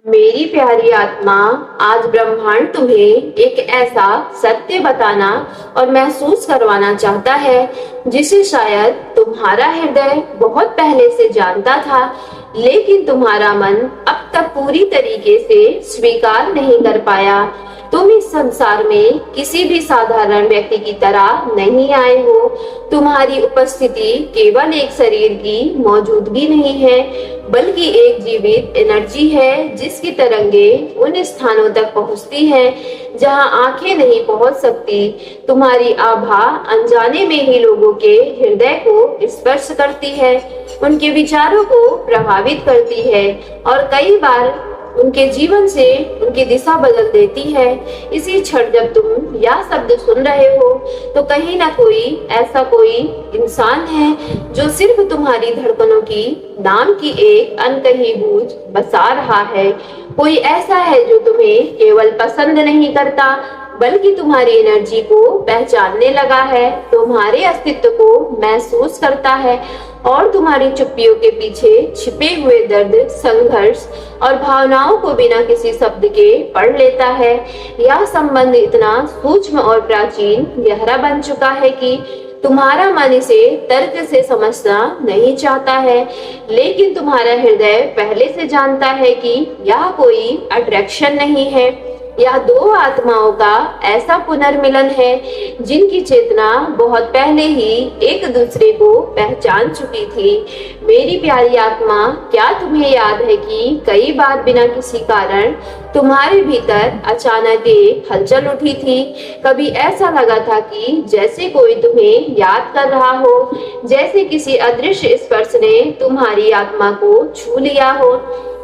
मेरी प्यारी आत्मा, आज ब्रह्मांड तुम्हें एक ऐसा सत्य बताना और महसूस करवाना चाहता है जिसे शायद तुम्हारा हृदय बहुत पहले से जानता था, लेकिन तुम्हारा मन अब तक पूरी तरीके से स्वीकार नहीं कर पाया। तुम इस संसार में किसी भी साधारण व्यक्ति की तरह नहीं आए हो। तुम्हारी उपस्थिति केवल एक शरीर की मौजूदगी नहीं है, बल्कि एक जीवित एनर्जी है जिसकी तरंगे उन स्थानों तक पहुंचती हैं जहां आंखें नहीं पहुंच सकती। तुम्हारी आभा अनजाने में ही लोगों के हृदय को स्पर्श करती है, उनके विचारों को प्रभावित करती है और कई बार उनके जीवन से उनकी दिशा बदल देती है। इसी क्षण जब तुम यह शब्द सुन रहे हो तो कहीं ना कोई ऐसा कोई इंसान है जो सिर्फ तुम्हारी धड़कनों की नाम की एक अनकही गूंज बसा रहा है। कोई ऐसा है जो तुम्हें केवल पसंद नहीं करता बल्कि तुम्हारी एनर्जी को पहचानने लगा है, तुम्हारे अस्तित्व को महसूस करता है और तुम्हारी चुप्पियों के पीछे छिपे हुए दर्द, संघर्ष और भावनाओं को बिना किसी शब्द के पढ़ लेता है। यह संबंध इतना सूक्ष्म और प्राचीन गहरा बन चुका है कि तुम्हारा मन इसे तर्क से समझना नहीं चाहता है, लेकिन तुम्हारा हृदय पहले से जानता है कि यह कोई अट्रैक्शन नहीं है। यह दो आत्माओं का ऐसा पुनर्मिलन है जिनकी चेतना बहुत पहले ही एक दूसरे को पहचान चुकी थी। मेरी प्यारी आत्मा, क्या तुम्हें याद है कि कई बार बिना किसी कारण तुम्हारे भीतर अचानक एक हलचल उठी थी? कभी ऐसा लगा था कि जैसे कोई तुम्हें याद कर रहा हो, जैसे किसी अदृश्य स्पर्श ने तुम्हारी आत्मा को छू लिया हो।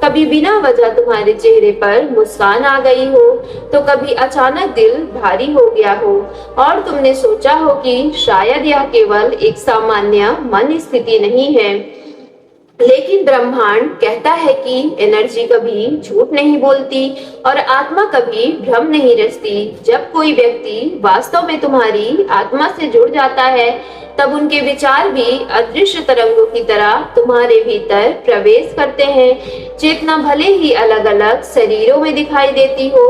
कभी बिना वजह तुम्हारे चेहरे पर मुस्कान आ गई हो, तो कभी अचानक दिल भारी हो गया हो और तुमने सोचा हो कि शायद यह केवल एक सामान्य मन स्थिति नहीं है। लेकिन ब्रह्मांड कहता है कि एनर्जी कभी झूठ नहीं बोलती और आत्मा कभी भ्रम नहीं रचती। जब कोई व्यक्ति वास्तव में तुम्हारी आत्मा से जुड़ जाता है, तब उनके विचार भी अदृश्य तरंगों की तरह तुम्हारे भीतर प्रवेश करते हैं। चेतना भले ही अलग अलग शरीरों में दिखाई देती हो,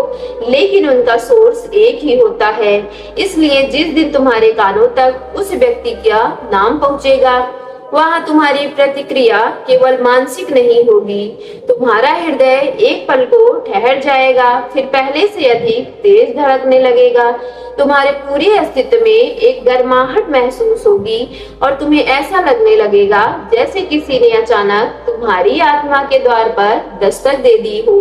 लेकिन उनका सोर्स एक ही होता है। इसलिए जिस दिन तुम्हारे कानों तक उस व्यक्ति का नाम पहुंचेगा, वहां तुम्हारी प्रतिक्रिया केवल मानसिक नहीं होगी। तुम्हारा हृदय एक पल को ठहर जाएगा, फिर पहले से अधिक तेज धड़कने लगेगा। तुम्हारे पूरे अस्तित्व में एक गर्माहट महसूस होगी और तुम्हें ऐसा लगने लगेगा जैसे किसी ने अचानक तुम्हारी आत्मा के द्वार पर दस्तक दे दी हो।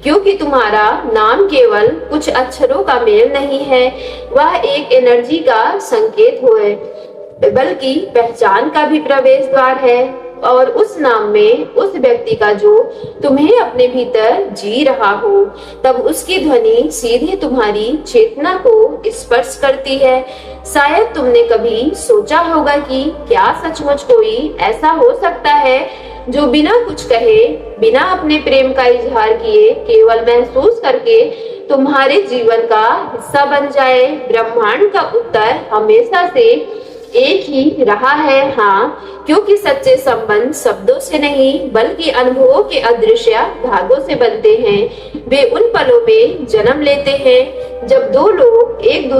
क्योंकि तुम्हारा नाम केवल कुछ अक्षरों का मेल नहीं है, वह एक एनर्जी का संकेत है, बल्कि पहचान का भी प्रवेश द्वार है। और उस नाम में उस व्यक्ति का जो तुम्हें अपने भीतर जी रहा हो, तब उसकी ध्वनि सीधे तुम्हारी चेतना को स्पर्श करती है। शायद तुमने कभी सोचा होगा कि क्या सचमुच कोई ऐसा हो सकता है जो बिना कुछ कहे, बिना अपने प्रेम का इजहार किए, केवल महसूस करके तुम्हारे जीवन का हिस्सा बन जाए। ब्रह्मांड का उत्तर हमेशा से एक ही रहा है, हाँ, क्योंकि सच्चे संबंध शब्दों से नहीं बल्कि अनुभवों के अदृश्य धागों से बनते हैं। वे उन पलों में जन्म लेते हैं जब दो लोग एक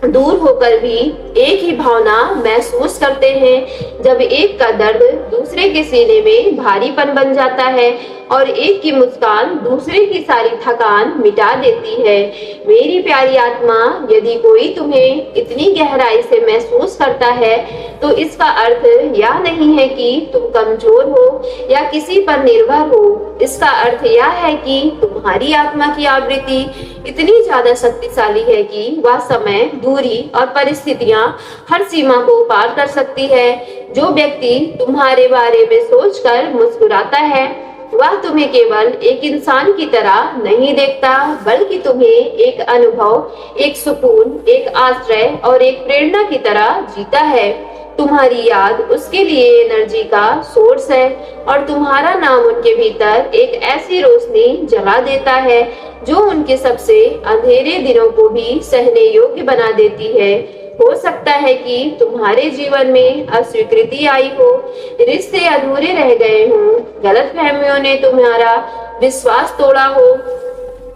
दूर होकर भी एक ही भावना महसूस करते हैं, जब एक का दर्द दूसरे के सीने में भारीपन बन जाता है और एक की मुस्कान दूसरे की सारी थकान मिटा देती है। मेरी प्यारी आत्मा, यदि कोई तुम्हें इतनी गहराई से महसूस करता है, तो इसका अर्थ यह नहीं है कि तुम कमजोर हो या किसी पर निर्भर हो। इसका अर्थ यह है कि तुम्हारी आत्मा की आवृत्ति इतनी ज्यादा शक्तिशाली है कि वह समय, दूरी और परिस्थितियां हर सीमा को पार कर सकती है। जो व्यक्ति तुम्हारे बारे में सोचकर मुस्कुराता है, वह तुम्हें केवल एक इंसान की तरह नहीं देखता, बल्कि तुम्हें एक अनुभव, एक सुकून, एक आश्रय और एक प्रेरणा की तरह जीता है। तुम्हारी याद उसके लिए एनर्जी का सोर्स है और तुम्हारा नाम उनके भीतर एक ऐसी रोशनी जला देता है जो उनके सबसे अंधेरे दिनों को भी सहने योग्य बना देती है। हो सकता है कि तुम्हारे जीवन में अस्वीकृति आई हो, रिश्ते अधूरे रह गए हों, गलतफहमियों ने तुम्हारा विश्वास तोड़ा हो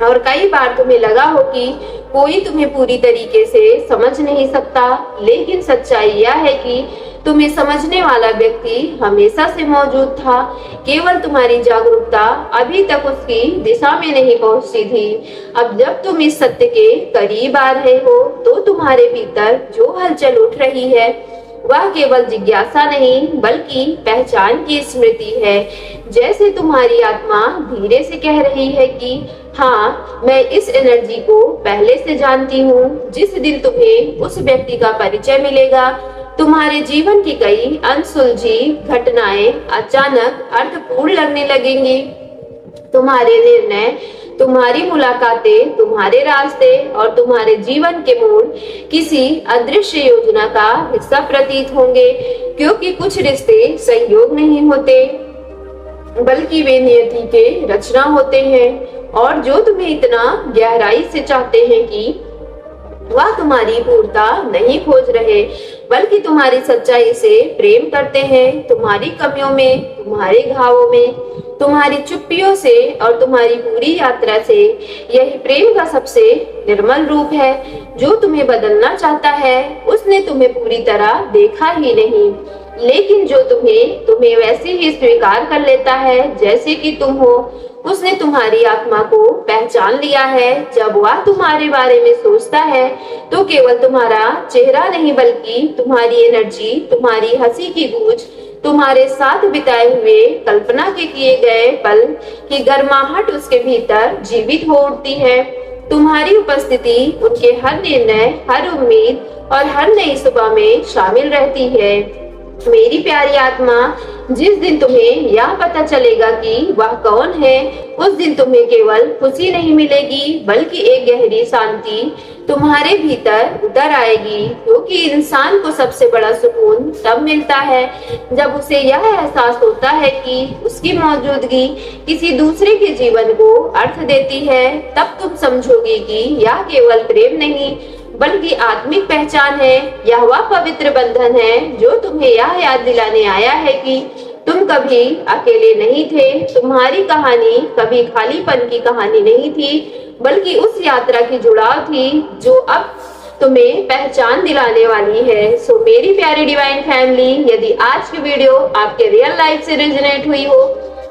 और कई बार तुम्हें लगा हो कि कोई तुम्हें पूरी तरीके से समझ नहीं सकता, लेकिन सच्चाई यह है कि तुम्हें समझने वाला व्यक्ति हमेशा से मौजूद था। केवल तुम्हारी जागरूकता अभी तक उसकी दिशा में नहीं पहुंची थी। अब जब तुम इस सत्य के करीब आ रहे हो तो तुम्हारे भीतर जो हलचल उठ रही है वह केवल जिज्ञासा नहीं बल्कि पहचान की स्मृति है। जैसे तुम्हारी आत्मा धीरे से कह रही है कि हाँ, मैं इस एनर्जी को पहले से जानती हूँ। जिस दिन तुम्हें उस व्यक्ति का परिचय मिलेगा, तुम्हारे जीवन की कई अनसुलझी घटनाएं अचानक अर्थपूर्ण लगने लगेंगी। तुम्हारे निर्णय, तुम्हारी मुलाकातें, तुम्हारे रास्ते और तुम्हारे जीवन के मोड़ किसी अदृश्य योजना का हिस्सा प्रतीत होंगे, क्योंकि कुछ रिश्ते संयोग नहीं होते बल्कि वे नियति के रचना होते हैं। और जो तुम्हें इतना गहराई से चाहते हैं कि वह तुम्हारी पूर्णता नहीं खोज रहे बल्कि तुम्हारी सच्चाई से प्रेम करते हैं। तुम्हारी कमियों में, तुम्हारे घावों में, तुम्हारी चुप्पियों से और तुम्हारी पूरी यात्रा से यही प्रेम का सबसे निर्मल रूप है। जो तुम्हें बदलना चाहता है उसने तुम्हें पूरी तरह देखा ही नहीं, लेकिन जो तुम्हें वैसे ही स्वीकार कर लेता है जैसे कि तुम हो, उसने तुम्हारी आत्मा को पहचान लिया है। जब वह तुम्हारे बारे में सोचता है तो केवल तुम्हारा चेहरा नहीं बल्कि तुम्हारी एनर्जी, तुम्हारी हंसी की गूंज, तुम्हारे साथ बिताए हुए कल्पना के किए गए पल की गर्माहट उसके भीतर जीवित हो उठती है। तुम्हारी उपस्थिति उनके हर निर्णय, हर उम्मीद और हर नई सुबह में शामिल रहती है। मेरी प्यारी आत्मा, जिस दिन तुम्हें यह पता चलेगा कि वह कौन है, उस दिन तुम्हें केवल खुशी नहीं मिलेगी बल्कि एक गहरी शांति तुम्हारे भीतर उतर आएगी, क्योंकि इंसान को सबसे बड़ा सुकून तब मिलता है जब उसे यह एहसास होता है कि उसकी मौजूदगी किसी दूसरे के जीवन को अर्थ देती है। तब तुम समझोगे कि यह केवल प्रेम नहीं बल्कि आत्मिक पहचान है। यह वह पवित्र बंधन है जो तुम्हें यह याद दिलाने आया है कि तुम कभी अकेले नहीं थे। तुम्हारी कहानी कभी खालीपन की कहानी नहीं थी बल्कि उस यात्रा की जुड़ाव थी जो अब तुम्हें पहचान दिलाने वाली है। सो मेरी प्यारी डिवाइन फैमिली, यदि आज की वीडियो आपके रियल लाइफ से रेजोनेट हुई हो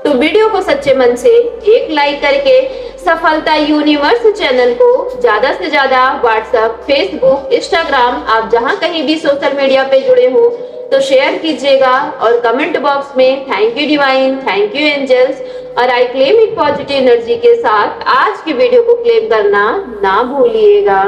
तो वीडियो को सच्चे मन से एक लाइक करके सफलता यूनिवर्स चैनल को ज्यादा से ज्यादा व्हाट्सएप, फेसबुक, इंस्टाग्राम, आप जहां कहीं भी सोशल मीडिया पे जुड़े हो तो शेयर कीजिएगा और कमेंट बॉक्स में thank you divine, thank you angels और I claim it positive energy के साथ आज की वीडियो को क्लेम करना ना भूलिएगा।